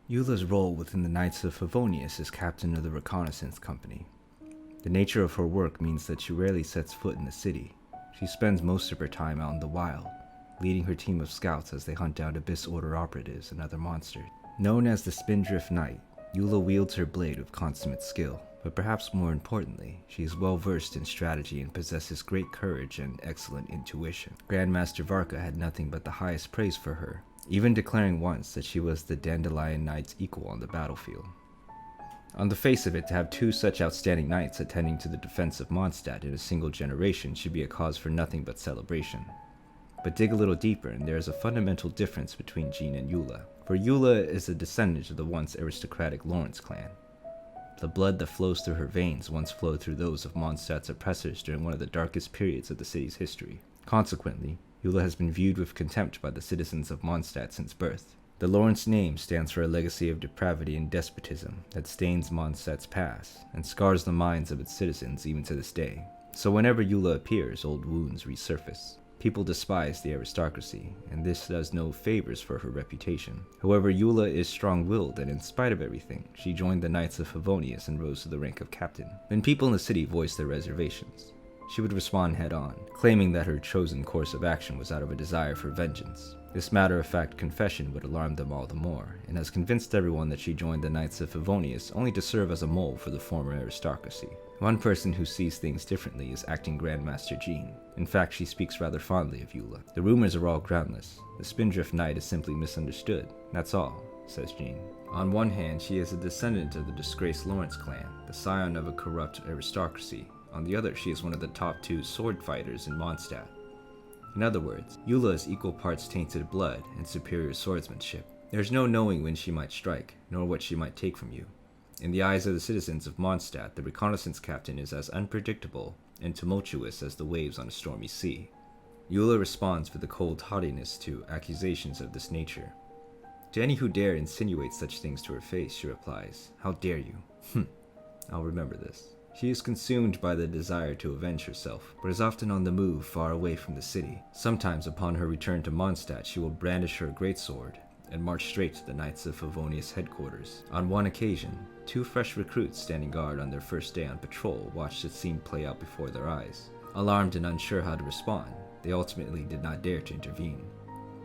Eula's role within the Knights of Favonius is captain of the reconnaissance company. The nature of her work means that she rarely sets foot in the city. She spends most of her time out in the wild, leading her team of scouts as they hunt down Abyss Order operatives and other monsters. Known as the Spindrift Knight, Eula wields her blade with consummate skill, but perhaps more importantly, she is well versed in strategy and possesses great courage and excellent intuition. Grandmaster Varka had nothing but the highest praise for her, even declaring once that she was the Dandelion Knight's equal on the battlefield. On the face of it, to have two such outstanding knights attending to the defense of Mondstadt in a single generation should be a cause for nothing but celebration. But dig a little deeper and there is a fundamental difference between Jean and Eula, for Eula is a descendant of the once aristocratic Lawrence clan. The blood that flows through her veins once flowed through those of Mondstadt's oppressors during one of the darkest periods of the city's history. Consequently, Eula has been viewed with contempt by the citizens of Mondstadt since birth. The Lawrence name stands for a legacy of depravity and despotism that stains Mondstadt's past and scars the minds of its citizens even to this day. So whenever Eula appears, old wounds resurface. People despise the aristocracy, and this does no favors for her reputation. However, Eula is strong-willed, and in spite of everything, she joined the Knights of Favonius and rose to the rank of captain. When people in the city voiced their reservations, she would respond head-on, claiming that her chosen course of action was out of a desire for vengeance. This matter-of-fact confession would alarm them all the more, and has convinced everyone that she joined the Knights of Favonius only to serve as a mole for the former aristocracy. One person who sees things differently is acting Grandmaster Jean. In fact, she speaks rather fondly of Eula. The rumors are all groundless. The Spindrift Knight is simply misunderstood. That's all, says Jean. On one hand, she is a descendant of the disgraced Lawrence clan, the scion of a corrupt aristocracy. On the other, she is one of the top 2 sword fighters in Mondstadt. In other words, Eula is equal parts tainted blood and superior swordsmanship. There's no knowing when she might strike, nor what she might take from you. In the eyes of the citizens of Mondstadt, the reconnaissance captain is as unpredictable and tumultuous as the waves on a stormy sea. Eula responds with a cold haughtiness to accusations of this nature. To any who dare insinuate such things to her face, she replies, "How dare you? I'll remember this." She is consumed by the desire to avenge herself, but is often on the move far away from the city. Sometimes upon her return to Mondstadt, she will brandish her greatsword and march straight to the Knights of Favonius headquarters. On one occasion, 2 fresh recruits standing guard on their first day on patrol watched the scene play out before their eyes. Alarmed and unsure how to respond, they ultimately did not dare to intervene.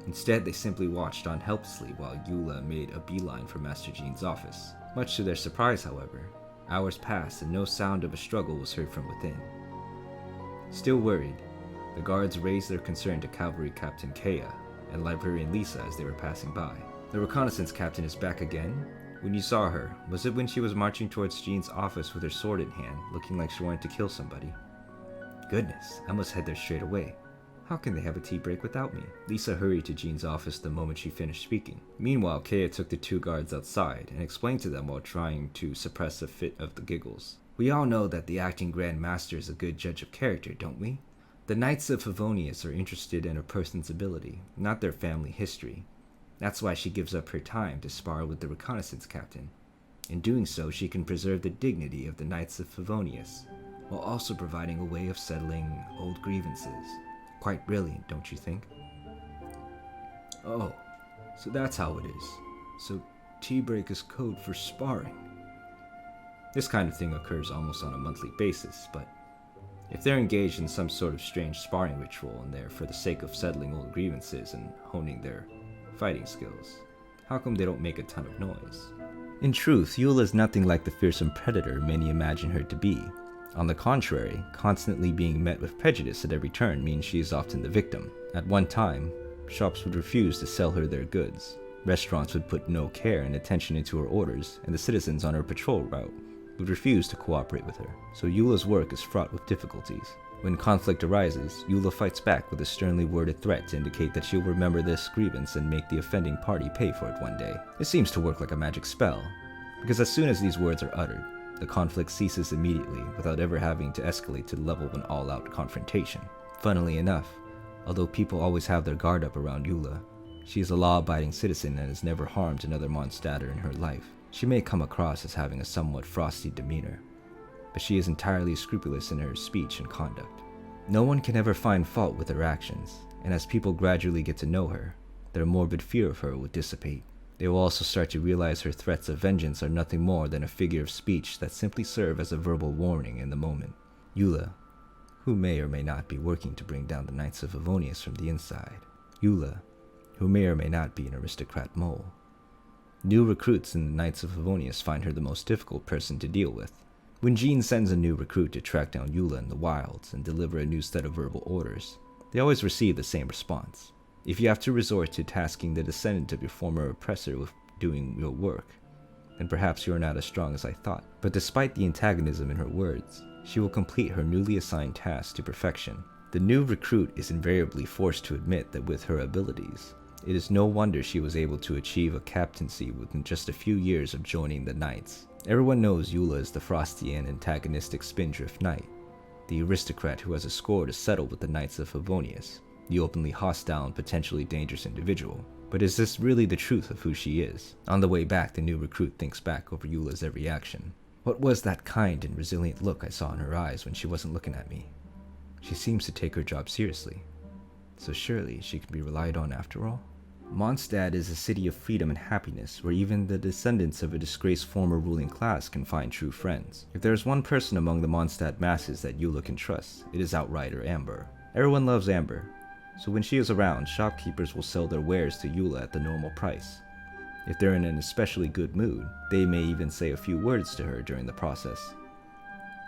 Instead, they simply watched on helplessly while Eula made a beeline for Master Jean's office. Much to their surprise, however, hours passed and no sound of a struggle was heard from within. Still worried, the guards raised their concern to Cavalry Captain Kea and Librarian Lisa as they were passing by. "The reconnaissance captain is back again? When you saw her, was it when she was marching towards Jean's office with her sword in hand, looking like she wanted to kill somebody?" "Goodness, I must head there straight away. How can they have a tea break without me?" Lisa hurried to Jean's office the moment she finished speaking. Meanwhile, Kea took the 2 guards outside and explained to them while trying to suppress a fit of the giggles. "We all know that the acting Grand Master is a good judge of character, don't we? The Knights of Favonius are interested in a person's ability, not their family history. That's why she gives up her time to spar with the reconnaissance captain. In doing so, she can preserve the dignity of the Knights of Favonius, while also providing a way of settling old grievances. Quite brilliant, don't you think?" "Oh, so that's how it is. So tea break is code for sparring." This kind of thing occurs almost on a monthly basis, but if they're engaged in some sort of strange sparring ritual and they're for the sake of settling old grievances and honing their fighting skills, how come they don't make a ton of noise? In truth, Eula is nothing like the fearsome predator many imagine her to be. On the contrary, constantly being met with prejudice at every turn means she is often the victim. At one time, shops would refuse to sell her their goods, restaurants would put no care and attention into her orders, and the citizens on her patrol route would refuse to cooperate with her. So Eula's work is fraught with difficulties. When conflict arises, Eula fights back with a sternly worded threat to indicate that she'll remember this grievance and make the offending party pay for it one day. It seems to work like a magic spell, because as soon as these words are uttered, the conflict ceases immediately without ever having to escalate to the level of an all-out confrontation. Funnily enough, although people always have their guard up around Eula, she is a law-abiding citizen and has never harmed another Mondstadter in her life. She may come across as having a somewhat frosty demeanor, but she is entirely scrupulous in her speech and conduct. No one can ever find fault with her actions, and as people gradually get to know her, their morbid fear of her will dissipate. They will also start to realize her threats of vengeance are nothing more than a figure of speech that simply serve as a verbal warning in the moment. Eula, who may or may not be working to bring down the Knights of Favonius from the inside. Eula, who may or may not be an aristocrat mole. New recruits in the Knights of Favonius find her the most difficult person to deal with. When Jean sends a new recruit to track down Eula in the wilds and deliver a new set of verbal orders, they always receive the same response. If you have to resort to tasking the descendant of your former oppressor with doing your work, then perhaps you are not as strong as I thought. But despite the antagonism in her words, she will complete her newly assigned task to perfection. The new recruit is invariably forced to admit that with her abilities, it is no wonder she was able to achieve a captaincy within just a few years of joining the Knights. Everyone knows Eula is the frosty and antagonistic Spindrift Knight, the aristocrat who has a score to settle with the Knights of Favonius, the openly hostile and potentially dangerous individual. But is this really the truth of who she is? On the way back, the new recruit thinks back over Eula's every action. What was that kind and resilient look I saw in her eyes when she wasn't looking at me? She seems to take her job seriously, so surely she can be relied on after all? Mondstadt is a city of freedom and happiness, where even the descendants of a disgraced former ruling class can find true friends. If there is one person among the Mondstadt masses that Eula can trust, it is Outrider Amber. Everyone loves Amber, so when she is around, shopkeepers will sell their wares to Eula at the normal price. If they're in an especially good mood, they may even say a few words to her during the process.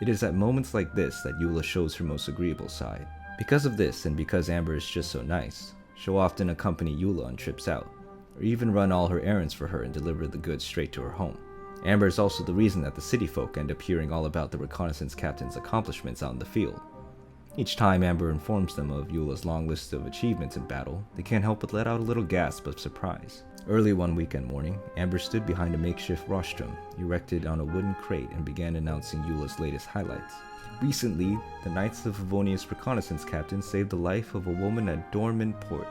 It is at moments like this that Eula shows her most agreeable side. Because of this, and because Amber is just so nice, she'll often accompany Eula on trips out, or even run all her errands for her and deliver the goods straight to her home. Amber is also the reason that the city folk end up hearing all about the reconnaissance captain's accomplishments out in the field. Each time Amber informs them of Eula's long list of achievements in battle, they can't help but let out a little gasp of surprise. Early one weekend morning, Amber stood behind a makeshift rostrum erected on a wooden crate and began announcing Eula's latest highlights. Recently, the Knights of Favonius reconnaissance captain saved the life of a woman at Dorman Port.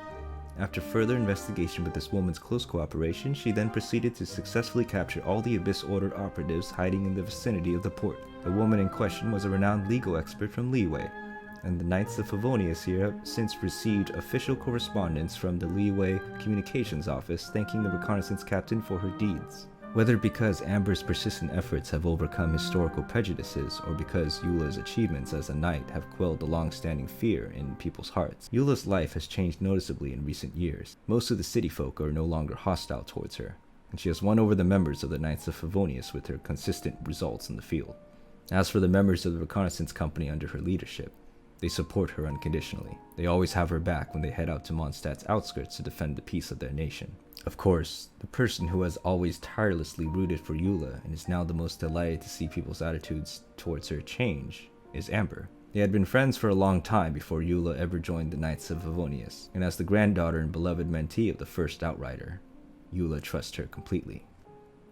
After further investigation with this woman's close cooperation, she then proceeded to successfully capture all the Abyss Order operatives hiding in the vicinity of the port. The woman in question was a renowned legal expert from Liyue, and the Knights of Favonius here have since received official correspondence from the Liyue Communications Office thanking the reconnaissance captain for her deeds. Whether because Amber's persistent efforts have overcome historical prejudices, or because Eula's achievements as a knight have quelled the long-standing fear in people's hearts, Eula's life has changed noticeably in recent years. Most of the city folk are no longer hostile towards her, and she has won over the members of the Knights of Favonius with her consistent results in the field. As for the members of the reconnaissance company under her leadership, they support her unconditionally. They always have her back when they head out to Mondstadt's outskirts to defend the peace of their nation. Of course, the person who has always tirelessly rooted for Eula and is now the most delighted to see people's attitudes towards her change is Amber. They had been friends for a long time before Eula ever joined the Knights of Favonius, and as the granddaughter and beloved mentee of the first Outrider, Eula trusts her completely.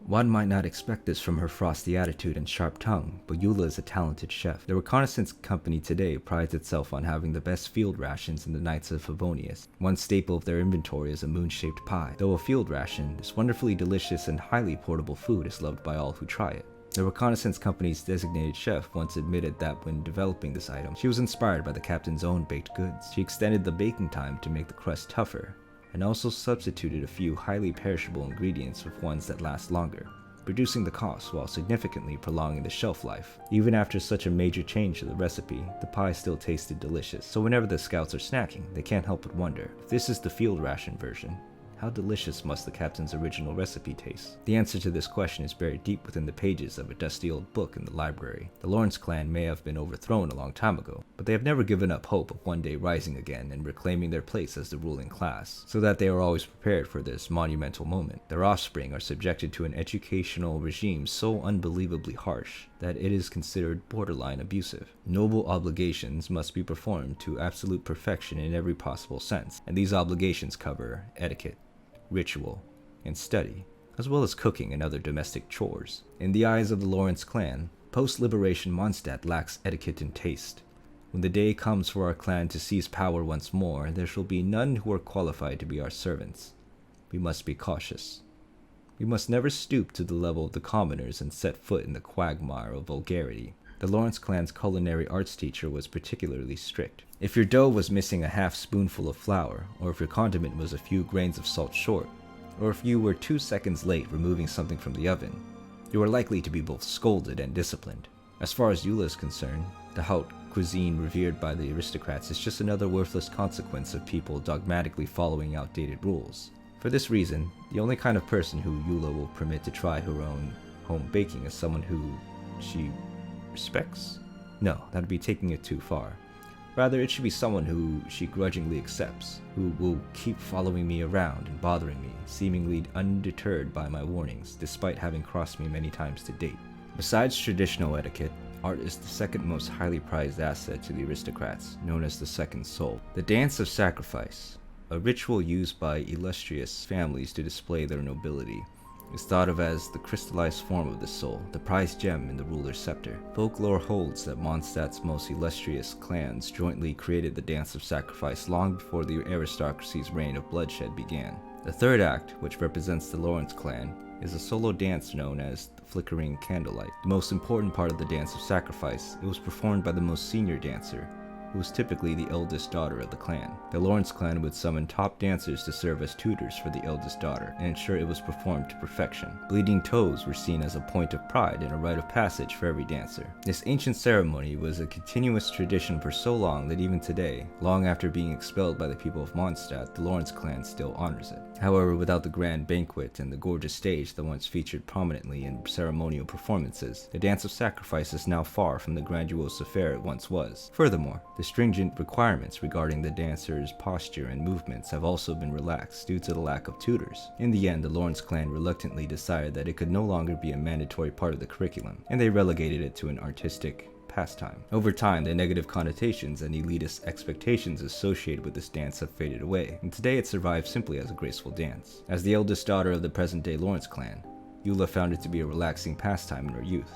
One might not expect this from her frosty attitude and sharp tongue, but Eula is a talented chef. The reconnaissance company today prides itself on having the best field rations in the Knights of Favonius. One staple of their inventory is a moon-shaped pie. Though a field ration, this wonderfully delicious and highly portable food is loved by all who try it. The reconnaissance company's designated chef once admitted that when developing this item, she was inspired by the captain's own baked goods. She extended the baking time to make the crust tougher, and also substituted a few highly perishable ingredients with ones that last longer, reducing the cost while significantly prolonging the shelf life. Even after such a major change to the recipe, the pie still tasted delicious, so whenever the scouts are snacking, they can't help but wonder, if this is the field ration version, how delicious must the captain's original recipe taste? The answer to this question is buried deep within the pages of a dusty old book in the library. The Lawrence clan may have been overthrown a long time ago, but they have never given up hope of one day rising again and reclaiming their place as the ruling class, so that they are always prepared for this monumental moment. Their offspring are subjected to an educational regime so unbelievably harsh that it is considered borderline abusive. Noble obligations must be performed to absolute perfection in every possible sense, and these obligations cover etiquette, ritual, and study, as well as cooking and other domestic chores. In the eyes of the Lawrence clan, post-liberation Mondstadt lacks etiquette and taste. When the day comes for our clan to seize power once more, there shall be none who are qualified to be our servants. We must be cautious. We must never stoop to the level of the commoners and set foot in the quagmire of vulgarity. The Lawrence clan's culinary arts teacher was particularly strict. If your dough was missing a half spoonful of flour, or if your condiment was a few grains of salt short, or if you were 2 seconds late removing something from the oven, you are likely to be both scolded and disciplined. As far as Eula is concerned, the haute cuisine revered by the aristocrats is just another worthless consequence of people dogmatically following outdated rules. For this reason, the only kind of person who Eula will permit to try her own home baking is someone who she respects? No, that'd be taking it too far. Rather, it should be someone who she grudgingly accepts, who will keep following me around and bothering me, seemingly undeterred by my warnings, despite having crossed me many times to date. Besides traditional etiquette, art is the second most highly prized asset to the aristocrats, known as the second soul. The Dance of Sacrifice, a ritual used by illustrious families to display their nobility, is thought of as the crystallized form of the soul, the prized gem in the ruler's scepter. Folklore holds that Mondstadt's most illustrious clans jointly created the Dance of Sacrifice long before the aristocracy's reign of bloodshed began. The third act, which represents the Lawrence clan, is a solo dance known as the Flickering Candlelight. The most important part of the Dance of Sacrifice, it was performed by the most senior dancer, who was typically the eldest daughter of the clan. The Lawrence clan would summon top dancers to serve as tutors for the eldest daughter and ensure it was performed to perfection. Bleeding toes were seen as a point of pride and a rite of passage for every dancer. This ancient ceremony was a continuous tradition for so long that even today, long after being expelled by the people of Mondstadt, the Lawrence clan still honors it. However, without the grand banquet and the gorgeous stage that once featured prominently in ceremonial performances, the Dance of Sacrifice is now far from the grandiose affair it once was. Furthermore, the stringent requirements regarding the dancer's posture and movements have also been relaxed due to the lack of tutors. In the end, the Lawrence clan reluctantly decided that it could no longer be a mandatory part of the curriculum, and they relegated it to an artistic pastime. Over time, the negative connotations and elitist expectations associated with this dance have faded away, and today it survives simply as a graceful dance. As the eldest daughter of the present-day Lawrence clan, Eula found it to be a relaxing pastime in her youth,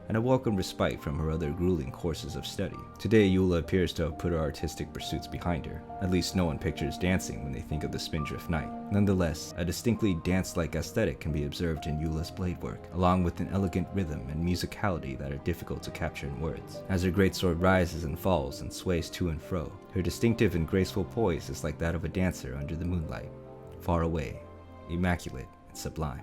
and a welcome respite from her other grueling courses of study. Today, Eula appears to have put her artistic pursuits behind her. At least no one pictures dancing when they think of the Spindrift Knight. Nonetheless, a distinctly dance-like aesthetic can be observed in Eula's blade work, along with an elegant rhythm and musicality that are difficult to capture in words. As her greatsword rises and falls and sways to and fro, her distinctive and graceful poise is like that of a dancer under the moonlight, far away, immaculate, and sublime.